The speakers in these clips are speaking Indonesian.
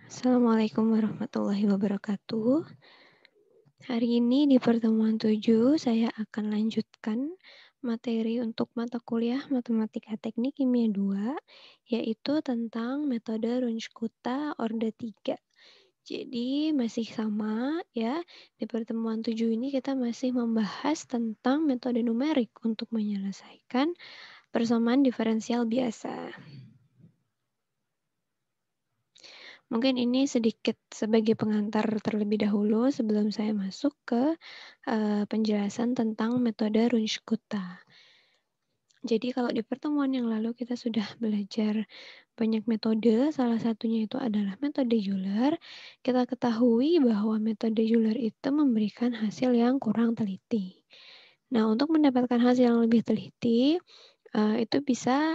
Assalamualaikum warahmatullahi wabarakatuh. Hari ini di pertemuan 7 saya akan lanjutkan materi untuk mata kuliah Matematika Teknik Kimia 2, yaitu tentang metode Runge-Kutta Orde 3. Jadi masih sama ya, di pertemuan 7 ini kita masih membahas tentang metode numerik untuk menyelesaikan persamaan diferensial biasa. Mungkin ini sedikit sebagai pengantar terlebih dahulu sebelum saya masuk ke penjelasan tentang metode Runge-Kutta. Jadi kalau di pertemuan yang lalu kita sudah belajar banyak metode, salah satunya itu adalah metode Euler. Kita ketahui bahwa metode Euler itu memberikan hasil yang kurang teliti. Nah, untuk mendapatkan hasil yang lebih teliti, itu bisa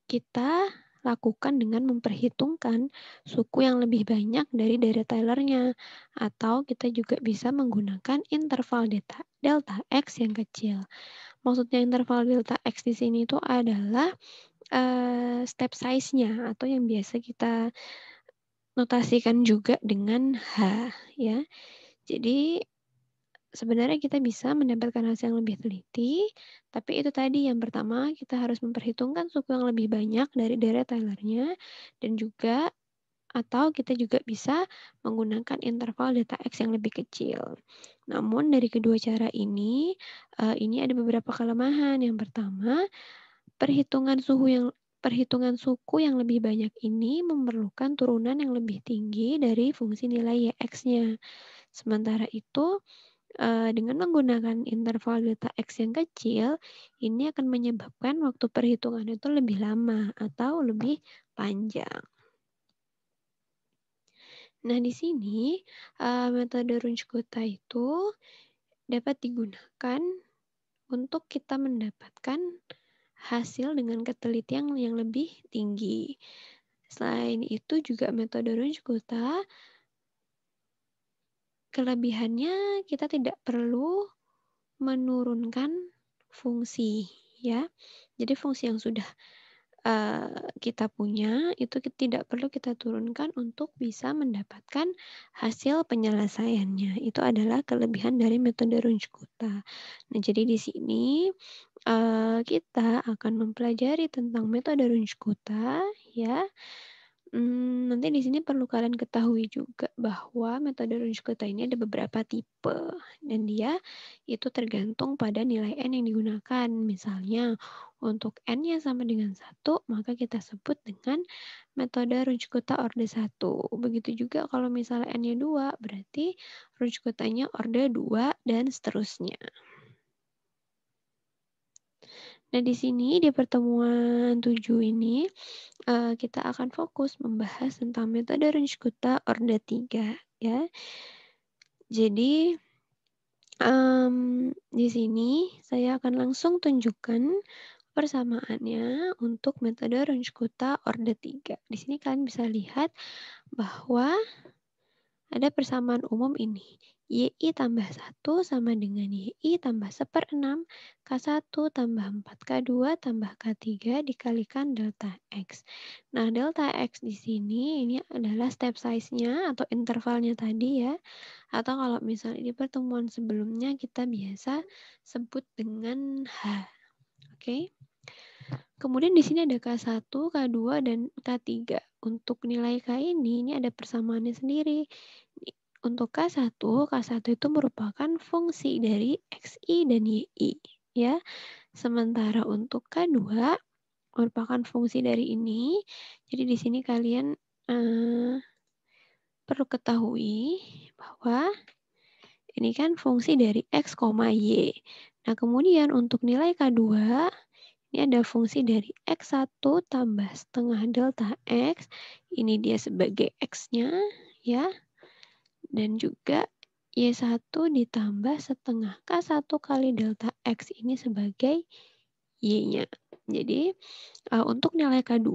kita lakukan dengan memperhitungkan suku yang lebih banyak dari Taylor-nya, atau kita juga bisa menggunakan interval delta X yang kecil. Maksudnya interval delta X di sini itu adalah step size-nya atau yang biasa kita notasikan juga dengan H ya. Jadi sebenarnya kita bisa mendapatkan hasil yang lebih teliti, tapi itu tadi yang pertama kita harus memperhitungkan suku yang lebih banyak dari Taylor-nya dan juga atau kita juga bisa menggunakan interval delta X yang lebih kecil. Namun dari kedua cara ini ada beberapa kelemahan. Yang pertama, perhitungan suku yang lebih banyak ini memerlukan turunan yang lebih tinggi dari fungsi nilai X-nya. Sementara itu, dengan menggunakan interval delta X yang kecil, ini akan menyebabkan waktu perhitungan itu lebih lama atau lebih panjang. Nah, di sini metode Runge-Kutta itu dapat digunakan untuk kita mendapatkan hasil dengan ketelitian yang lebih tinggi. Selain itu juga metode Runge-Kutta kelebihannya kita tidak perlu menurunkan fungsi ya. Jadi fungsi yang sudah kita punya itu tidak perlu kita turunkan untuk bisa mendapatkan hasil penyelesaiannya. Itu adalah kelebihan dari metode Runge-Kutta. Nah, jadi di sini kita akan mempelajari tentang metode Runge-Kutta ya. Nanti di sini perlu kalian ketahui juga bahwa metode Runge-Kutta ini ada beberapa tipe dan dia itu tergantung pada nilai N yang digunakan. Misalnya untuk N-nya sama dengan 1, maka kita sebut dengan metode Runge-Kutta orde 1. Begitu juga kalau misalnya N-nya 2, berarti Runge-Kuttanya orde 2 dan seterusnya. Nah, di sini di pertemuan 7 ini kita akan fokus membahas tentang metode Runge-Kutta orde 3 ya. Jadi di sini saya akan langsung tunjukkan persamaannya untuk metode Runge-Kutta orde 3. Di sini kalian bisa lihat bahwa ada persamaan umum ini. YI tambah 1 sama dengan YI tambah 1/6 K1 tambah 4K2 tambah K3 dikalikan delta X. Nah, delta X di sini ini adalah step size-nya atau intervalnya tadi ya. Atau kalau misalnya di pertemuan sebelumnya kita biasa sebut dengan H. Oke. Kemudian di sini ada K1, K2, dan K3. Untuk nilai K ini ada persamaannya sendiri. Untuk K1 itu merupakan fungsi dari XI dan YI. Ya. Sementara untuk K2 merupakan fungsi dari ini. Jadi di sini kalian perlu ketahui bahwa ini kan fungsi dari X, Y. Nah, kemudian untuk nilai K2 ini ada fungsi dari X1 tambah setengah delta X. Ini dia sebagai X-nya ya. Dan juga Y1 ditambah setengah K1 kali delta X ini sebagai Y-nya. Jadi untuk nilai K2,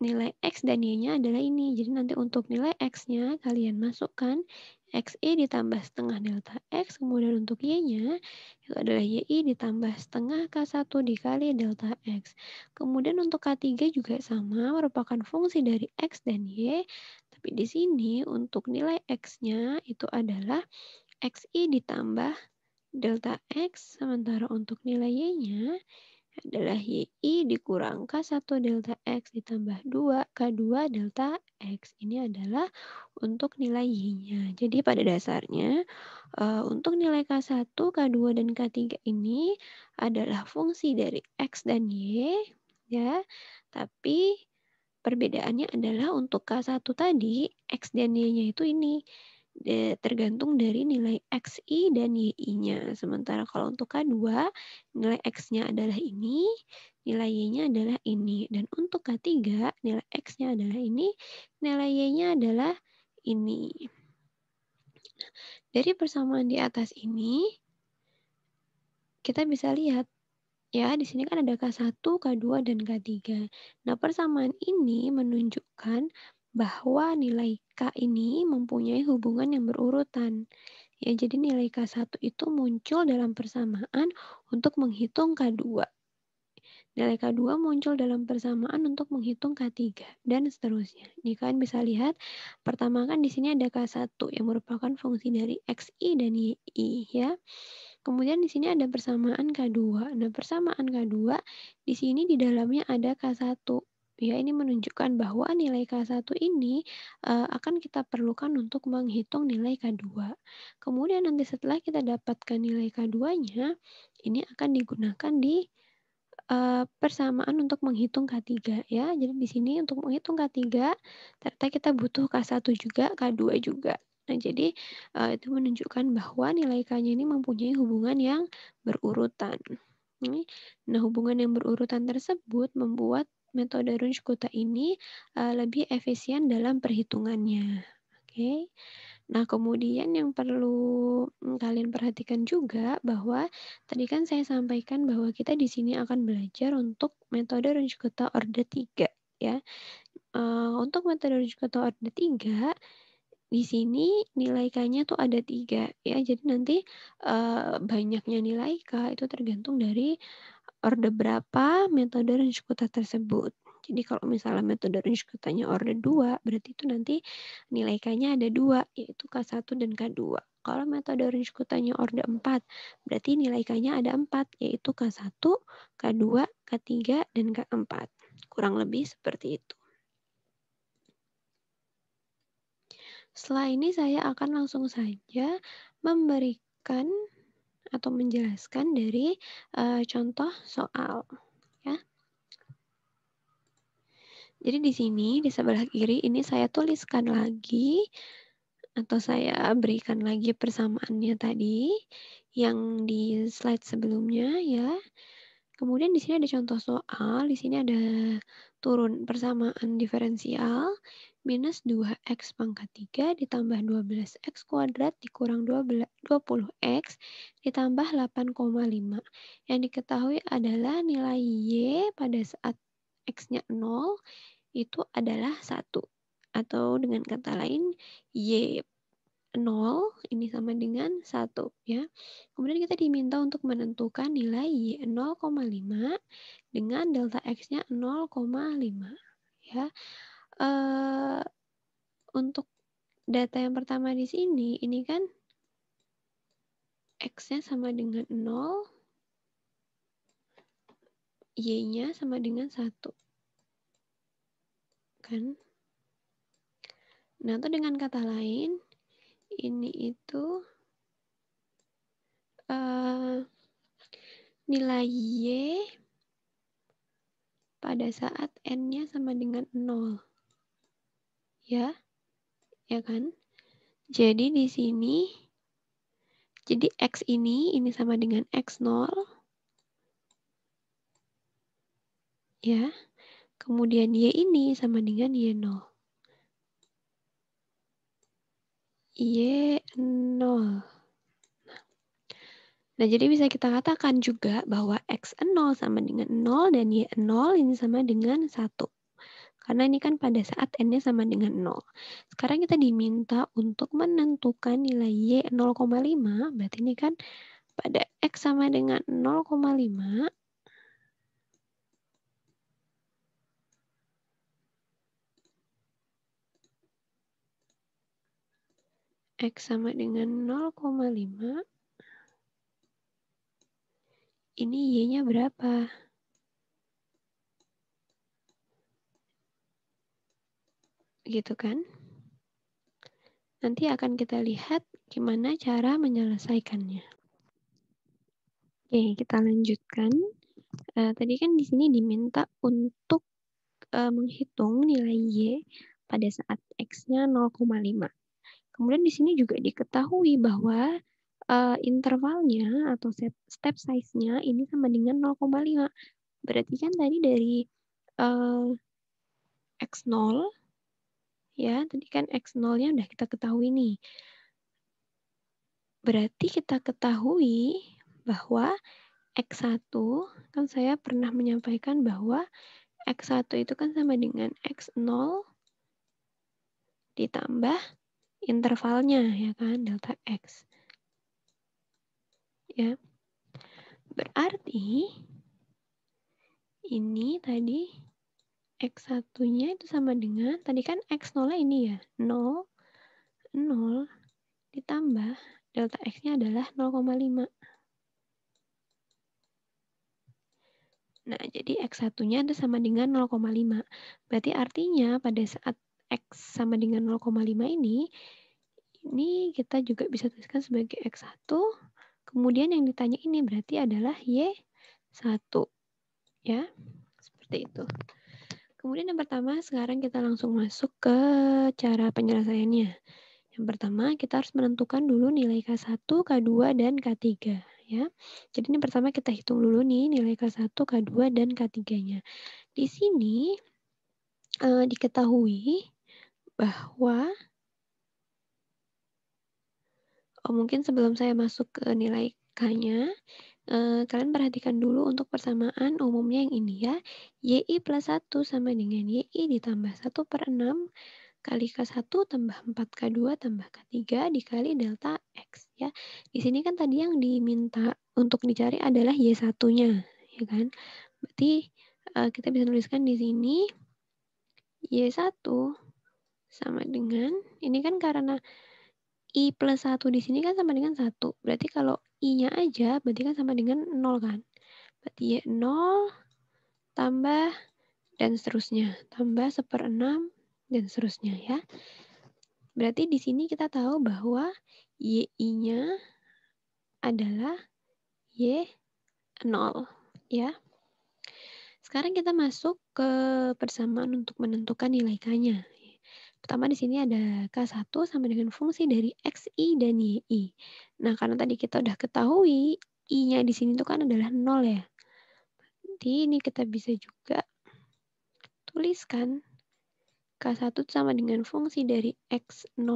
nilai X dan Y-nya adalah ini. Jadi nanti untuk nilai X-nya kalian masukkan XI ditambah setengah delta X, kemudian untuk Y-nya itu adalah YI ditambah setengah K1 dikali delta X. Kemudian untuk K3 juga sama, merupakan fungsi dari X dan Y, tapi di sini untuk nilai X-nya itu adalah XI ditambah delta X, sementara untuk nilai Y-nya adalah YI dikurang K1 delta X ditambah 2 K2 delta X. Ini adalah untuk nilai Y-nya. Jadi pada dasarnya untuk nilai K1, K2, dan K3 ini adalah fungsi dari X dan Y, ya. Tapi perbedaannya adalah untuk K1 tadi, X dan Y-nya itu ini tergantung dari nilai XI dan YI-nya. Sementara kalau untuk K2, nilai X-nya adalah ini, nilai Y-nya adalah ini. Dan untuk K3, nilai X-nya adalah ini, nilai Y-nya adalah ini. Dari persamaan di atas ini, kita bisa lihat, ya, di sini kan ada K1, K2, dan K3. Nah, persamaan ini menunjukkan bahwa nilai K ini mempunyai hubungan yang berurutan. Ya, jadi nilai K1 itu muncul dalam persamaan untuk menghitung K2. Nilai K2 muncul dalam persamaan untuk menghitung K3 dan seterusnya. Nih kalian bisa lihat, pertama kan di sini ada K1 yang merupakan fungsi dari XI dan YI, ya. Kemudian di sini ada persamaan K2. Nah, persamaan K2 di sini di dalamnya ada K1. Ya, ini menunjukkan bahwa nilai K1 ini akan kita perlukan untuk menghitung nilai K2. Kemudian nanti setelah kita dapatkan nilai K2-nya, ini akan digunakan di persamaan untuk menghitung K3, ya. Jadi di sini untuk menghitung K3, ternyata kita butuh K1 juga, K2 juga. Nah, jadi itu menunjukkan bahwa nilai K-nya ini mempunyai hubungan yang berurutan. Nah, hubungan yang berurutan tersebut membuat metode Runge-Kutta ini lebih efisien dalam perhitungannya. Oke. Nah, kemudian yang perlu kalian perhatikan juga bahwa tadi kan saya sampaikan bahwa kita di sini akan belajar untuk metode Runge-Kutta orde 3, ya. Untuk metode Runge-Kutta orde 3, di sini nilai K-nya tuh ada 3, ya. Jadi nanti banyaknya nilai K itu tergantung dari orde berapa metode Runge-Kutta tersebut. Jadi kalau misalnya metode Runge-Kuttanya orde 2, berarti itu nanti nilai K-nya ada 2, yaitu K1 dan K2. Kalau metode Runge-Kuttanya orde 4, berarti nilai K-nya ada 4, yaitu K1, K2, K3, dan K4. Kurang lebih seperti itu. Setelah ini saya akan langsung saja memberikan atau menjelaskan dari contoh soal, ya. Jadi di sini di sebelah kiri ini saya tuliskan lagi atau saya berikan lagi persamaannya tadi yang di slide sebelumnya, ya. Kemudian di sini ada contoh soal, di sini ada turun persamaan diferensial minus 2x pangkat 3 ditambah 12x kuadrat dikurang 20x ditambah 8,5. Yang diketahui adalah nilai y pada saat x-nya 0 itu adalah 1. Atau dengan kata lain, y 0 ini sama dengan 1, ya. Kemudian kita diminta untuk menentukan nilai y 0,5 dengan delta x-nya 0,5, ya. Untuk data yang pertama di sini, ini kan x-nya sama dengan 0, y-nya sama dengan 1. Kan? Nah, atau dengan kata lain, ini itu nilai y pada saat n-nya sama dengan 0. Ya, ya kan? Jadi di sini, jadi x ini sama dengan x0. Ya. Kemudian y ini sama dengan y0. Y0. Nah, jadi bisa kita katakan juga bahwa x0 sama dengan 0 dan y0 ini sama dengan 1. Karena ini kan pada saat N-nya sama dengan 0. Sekarang kita diminta untuk menentukan nilai Y 0,5. Berarti ini kan pada X sama dengan 0,5. X sama dengan 0,5. Ini Y-nya berapa? Gitu kan? Nanti akan kita lihat gimana cara menyelesaikannya. Oke, kita lanjutkan. Tadi kan di sini diminta untuk menghitung nilai Y pada saat X-nya 0,5. Kemudian di sini juga diketahui bahwa intervalnya atau step size-nya ini sama dengan 0,5. Berarti kan tadi dari X0, ya, tadi kan X0-nya udah kita ketahui nih. Berarti kita ketahui bahwa X1, kan saya pernah menyampaikan bahwa X1 itu kan sama dengan X0 ditambah intervalnya, ya kan, delta X. Ya. Berarti ini tadi X1-nya itu sama dengan, tadi kan X0-nya ini ya, 0, 0 ditambah delta X-nya adalah 0,5. Nah, jadi X1-nya itu sama dengan 0,5. Berarti artinya pada saat X sama dengan 0,5 ini kita juga bisa tuliskan sebagai X1. Kemudian yang ditanya ini berarti adalah Y1. Ya, seperti itu. Kemudian yang pertama, sekarang kita langsung masuk ke cara penyelesaiannya. Yang pertama, kita harus menentukan dulu nilai K1, K2, dan K3. Ya. Jadi ini pertama kita hitung dulu nih nilai K1, K2, dan K3-nya. Di sini diketahui bahwa, mungkin sebelum saya masuk ke nilai K-nya, kalian perhatikan dulu untuk persamaan umumnya yang ini ya. YI plus 1 sama dengan YI ditambah 1/6 kali K1 tambah 4K2 tambah K3 dikali delta X ya. Di sini kan tadi yang diminta untuk dicari adalah Y1-nya, ya kan? Berarti kita bisa tuliskan di sini Y1 sama dengan, ini kan karena I plus 1 di sini kan sama dengan 1. Berarti kalau I-nya aja berarti kan sama dengan 0 kan? Berarti Y0 tambah dan seterusnya. Tambah 1/6 dan seterusnya ya. Berarti di sini kita tahu bahwa Y-nya adalah Y0 ya. Sekarang kita masuk ke persamaan untuk menentukan nilai K-nya. Pertama di sini ada K1 sama dengan fungsi dari XI dan YI. Nah, karena tadi kita udah ketahui I-nya di sini tuh kan adalah 0 ya. Jadi ini kita bisa juga tuliskan K1 sama dengan fungsi dari X0,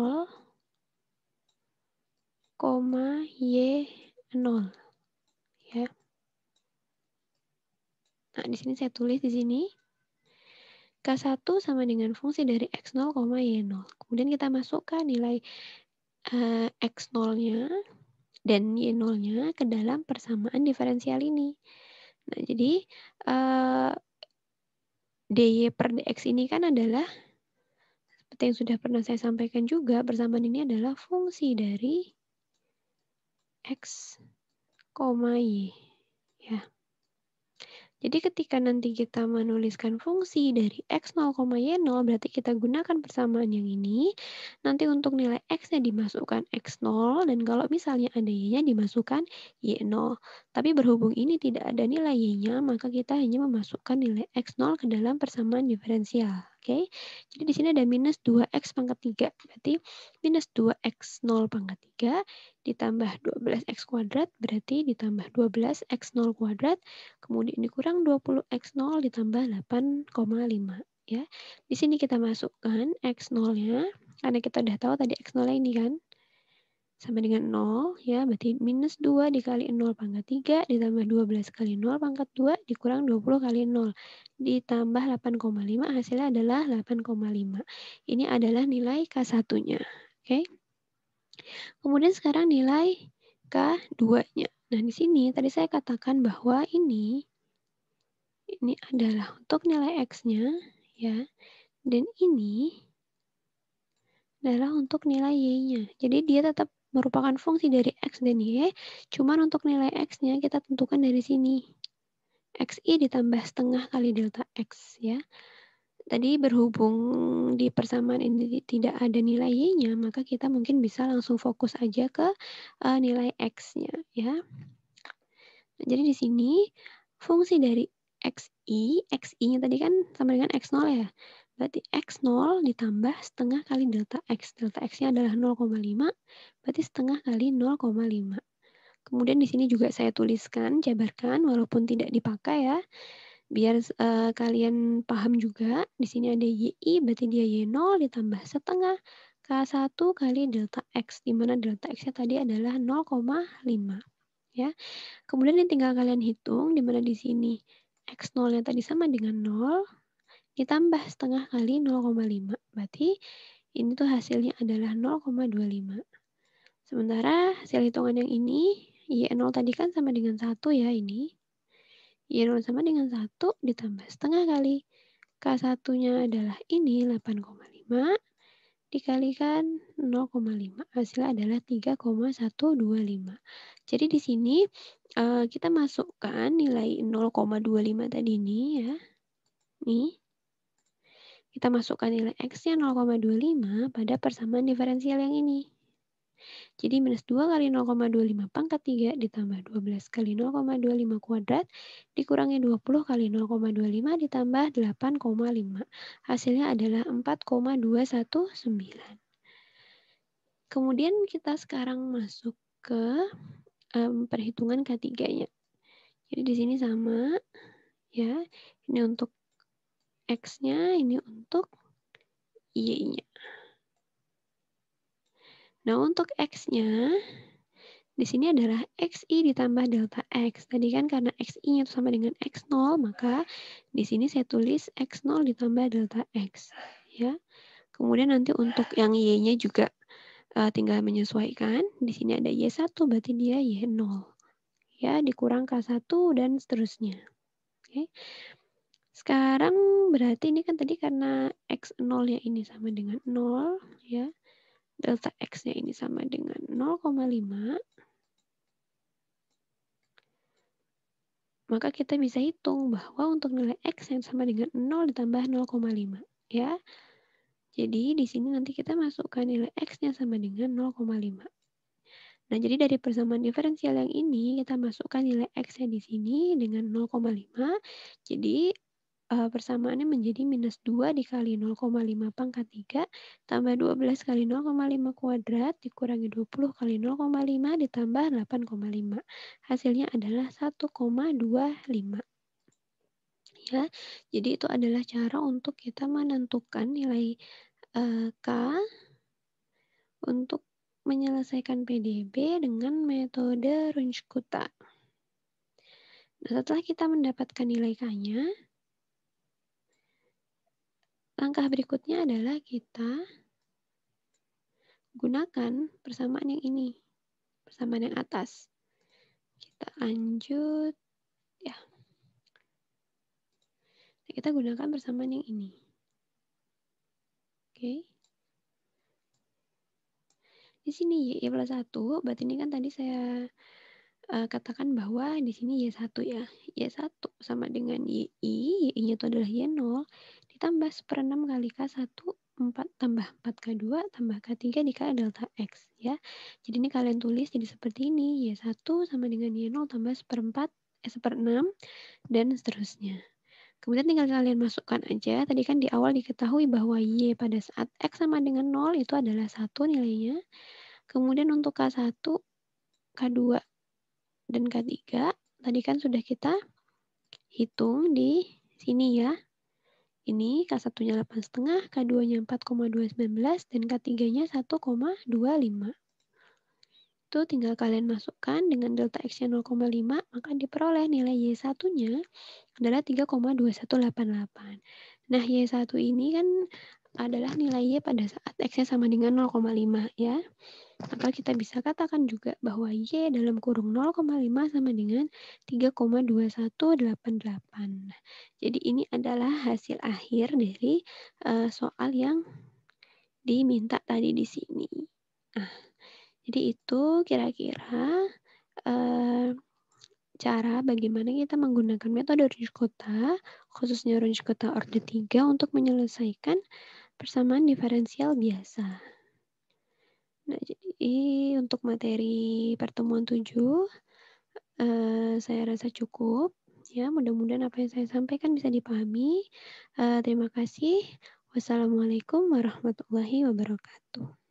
Y0. Ya. Nah, di sini saya tulis di sini K1 sama dengan fungsi dari X0, Y0. Kemudian kita masukkan nilai X0-nya dan Y0-nya ke dalam persamaan diferensial ini. Nah, jadi dy per dx ini kan adalah, seperti yang sudah pernah saya sampaikan juga, persamaan ini adalah fungsi dari X, Y. Ya. Jadi ketika nanti kita menuliskan fungsi dari X0, Y0, berarti kita gunakan persamaan yang ini. Nanti untuk nilai X-nya dimasukkan X0, dan kalau misalnya ada Y-nya dimasukkan Y0. Tapi berhubung ini tidak ada nilai Y-nya, maka kita hanya memasukkan nilai X0 ke dalam persamaan diferensial. Oke? Jadi di sini ada minus 2X pangkat 3. Berarti minus 2X0 pangkat 3 ditambah 12X kuadrat, berarti ditambah 12X0 kuadrat, kemudian dikurang 20X0 ditambah 8,5 ya. Di sini kita masukkan X0-nya karena kita udah tahu tadi X0 ini kan sama dengan 0, ya, berarti minus 2 dikali 0 pangkat 3, ditambah 12 kali 0 pangkat 2, dikurang 20 kali 0, ditambah 8,5, hasilnya adalah 8,5. Ini adalah nilai K1-nya. Oke. Kemudian sekarang nilai K2-nya. Nah, di sini tadi saya katakan bahwa ini adalah untuk nilai X-nya, ya, dan ini adalah untuk nilai Y-nya. Jadi dia tetap merupakan fungsi dari X dan Y, cuman untuk nilai X-nya kita tentukan dari sini. XI ditambah setengah kali delta X, ya. Tadi berhubung di persamaan ini tidak ada nilai Y-nya, maka kita mungkin bisa langsung fokus aja ke nilai X-nya, ya. Nah, jadi di sini fungsi dari XI-nya tadi kan sama dengan X0 ya. Berarti X0 ditambah setengah kali delta X. Delta X-nya adalah 0,5, berarti setengah kali 0,5. Kemudian di sini juga saya tuliskan, jabarkan, walaupun tidak dipakai ya. Biar kalian paham juga, di sini ada YI, berarti dia Y0 ditambah setengah K1 kali delta X, di mana delta X-nya tadi adalah 0,5. Ya. Kemudian yang tinggal kalian hitung, di mana di sini X0-nya tadi sama dengan 0, ditambah setengah kali 0,5. Berarti ini tuh hasilnya adalah 0,25. Sementara hasil hitungan yang ini, Y0 tadi kan sama dengan 1 ya ini. Y0 sama dengan 1 ditambah setengah kali. K1-nya adalah ini 8,5 dikalikan 0,5. Hasilnya adalah 3,125. Jadi di sini kita masukkan nilai 0,25 tadi ini ya. Nih. Kita masukkan nilai X-nya 0,25 pada persamaan diferensial yang ini. Jadi minus 2 kali 0,25 pangkat 3 ditambah 12 kali 0,25 kuadrat dikurangi 20 kali 0,25 ditambah 8,5. Hasilnya adalah 4,219. Kemudian kita sekarang masuk ke perhitungan K3-nya. Jadi di sini sama ya. Ini untuk X-nya, ini untuk Y-nya. Nah, untuk X-nya, di sini adalah XI ditambah delta X. Tadi kan karena XI-nya itu sama dengan X0, maka di sini saya tulis X0 ditambah delta X. Ya. Kemudian nanti untuk yang Y-nya juga tinggal menyesuaikan. Di sini ada Y1, berarti dia Y0. Ya, dikurang K1 dan seterusnya. Oke. Sekarang berarti ini kan tadi karena X0-nya ini sama dengan 0, ya. Delta X-nya ini sama dengan 0,5. Maka kita bisa hitung bahwa untuk nilai X yang sama dengan 0 ditambah 0,5. Ya. Jadi di sini nanti kita masukkan nilai X-nya sama dengan 0,5. Nah, jadi dari persamaan diferensial yang ini, kita masukkan nilai X-nya di sini dengan 0,5. Jadi persamaannya menjadi minus 2 dikali 0,5 pangkat 3 tambah 12 kali 0,5 kuadrat dikurangi 20 kali 0,5 ditambah 8,5. Hasilnya adalah 1,25. Ya, jadi itu adalah cara untuk kita menentukan nilai K untuk menyelesaikan PDB dengan metode Runge-Kutta. Nah, setelah kita mendapatkan nilai K-nya, langkah berikutnya adalah kita gunakan persamaan yang ini, persamaan yang atas. Kita lanjut, ya. Kita gunakan persamaan yang ini. Oke. Di sini Y plus 1, berarti ini kan tadi saya katakan bahwa di sini Y1 ya. Y1 sama dengan YI, Y-nya itu adalah Y0, ditambah 1/6 kali K1, 4 tambah 4K2 tambah K3 dikali delta X ya. Jadi ini kalian tulis jadi seperti ini, Y1 sama dengan Y0 tambah 1/6 dan seterusnya. Kemudian tinggal kalian masukkan aja, tadi kan di awal diketahui bahwa Y pada saat X sama dengan 0 itu adalah 1 nilainya. Kemudian untuk K1, K2, dan K3, tadi kan sudah kita hitung di sini ya. Ini K1-nya 8,5, K2-nya 4,219, dan K3-nya 1,25. itu tinggal kalian masukkan dengan delta X-nya 0,5, maka diperoleh nilai Y1-nya adalah 3,2188. Nah, Y1 ini kan adalah nilai Y pada saat X-nya sama dengan 0,5 ya. Maka kita bisa katakan juga bahwa Y dalam kurung 0,5 sama dengan 3,2188. Nah, jadi ini adalah hasil akhir dari soal yang diminta tadi di sini. Nah, jadi itu kira-kira cara bagaimana kita menggunakan metode Runge Kota, khususnya Runge Kota orde 3 untuk menyelesaikan persamaan diferensial biasa. Nah, jadi untuk materi pertemuan 7, saya rasa cukup. Ya, mudah-mudahan apa yang saya sampaikan bisa dipahami. Terima kasih. Wassalamualaikum warahmatullahi wabarakatuh.